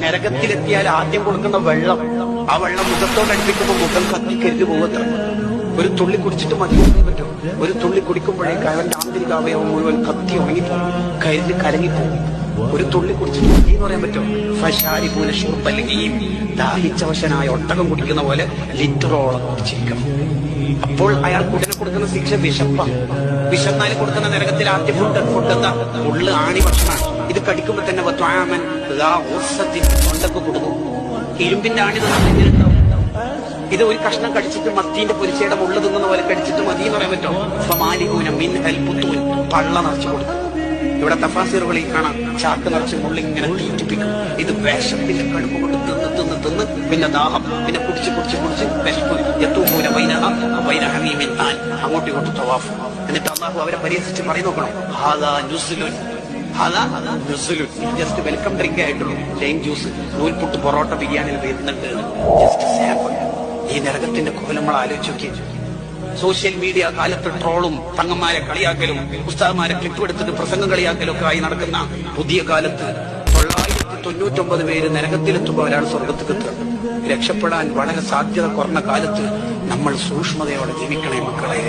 നരകത്തിലെത്തിയാൽ ആദ്യം കൊടുക്കുന്ന വെള്ളം, ആ വെള്ളം മുഖത്തോടടുപ്പിക്കുമ്പോൾ മുഖം കത്തിക്കരിഞ്ഞു പോകത്ര. ഒരു തുള്ളി കുടിച്ചിട്ട് മതി പറ്റും. ഒരു തുള്ളി കുടിക്കുമ്പോഴേക്ക് അവന്റെ ആന്തരിക അവയവം മുഴുവൻ കത്തി ഉണങ്ങിപ്പോകും, കരിഞ്ഞ് കലങ്ങിപ്പോകും. ഒരു തുള്ളി കുടിച്ചിട്ട് മതി എന്ന് പറയാൻ പറ്റും. ഫശാരി പോലെ ഷുർബല്ലെങ്കിൽ ദാഹിച്ചവശനായ ഒട്ടകം കുടിക്കുന്ന പോലെ ലിറ്ററോളം കുടിച്ചിരിക്കണം. അപ്പോൾ അയാൾ ഉടനെ കൊടുക്കുന്ന ശിക്ഷ വിശപ്പാണ്. വിശന്നാല് കൊടുക്കുന്ന നരകത്തിൽ ആദ്യ ഫുഡ് എന്താ? ഉള്ളു ആണി ഭക്ഷണമാണ്. ഇത് കടിക്കുമ്പോ തന്നെ തൊണ്ടൊക്കെ കൊടുക്കും. ഇരുമ്പിന്റെ ആണി തിന്നുണ്ടാവും. ഇത് ഒരു കഷ്ണം കടിച്ചിട്ട് മത്തീന്റെ പൊരിച്ചയുടെ ഉള്ളു തിന്നുന്ന പോലെ കടിച്ചിട്ട് മതി എന്ന് പറയാൻ പറ്റും. ഫമാലിഹൂന മിൻഹൽ ബുത്തൂൻ, പള്ള നിറച്ചു കൊടുക്കും. ഇവിടെ തഫാസിറുകളിൽ കാണാം ചാക്ക് നിറച്ച് മുള്ളിങ്ങനെ തീറ്റിപ്പിക്കും. ഇത് വിശപ്പിന്റെ കടുപ്പ് കൊണ്ട് തിന്ന് തിന്ന് തിന്ന് പിന്നെ ദാഹം, പിന്നെ കുടിച്ച് കുടിച്ച് കുടിച്ച് വിശപ്പ് എത്തൂല വൈനഹമീമിൻ ആൻ, അങ്ങോട്ടും ഇങ്ങോട്ടും തവാഫ്. എന്നിട്ട് അള്ളാഹു അവരെ പരിഹസിച്ച് പറയും നോക്കണം, ഹാദാ നുസ്ലുൻ, ജസ്റ്റ് വെൽക്കം ഡ്രിങ്ക് ആയിട്ടുള്ളൂ. ലൈം ജ്യൂസ്, നൂൽപുട്ട്, പൊറോട്ട, ബിരിയാണിയിൽ വരുന്നുണ്ട്. Just sample. ഈ നരകത്തിന്റെ കോലം നമ്മൾ ആലോചിച്ച് നോക്കിയ. സോഷ്യൽ മീഡിയ കാലത്ത് ട്രോളും തങ്ങന്മാരെ കളിയാക്കലും ഉസ്താദന്മാരെ ക്ലിപ്പ് എടുത്തിട്ട് പ്രസംഗം കളിയാക്കലും ഒക്കെ ആയി നടക്കുന്ന പുതിയ കാലത്ത് 999 പേര് നരകത്തിലെത്തുമ്പോൾ ഒരാൾ സ്വർഗത്തിലെത്തുക. രക്ഷപ്പെടാൻ വളരെ സാധ്യത കുറഞ്ഞ കാലത്ത് നമ്മൾ സൂക്ഷ്മതയോടെ ജീവിക്കണേ മക്കളെ.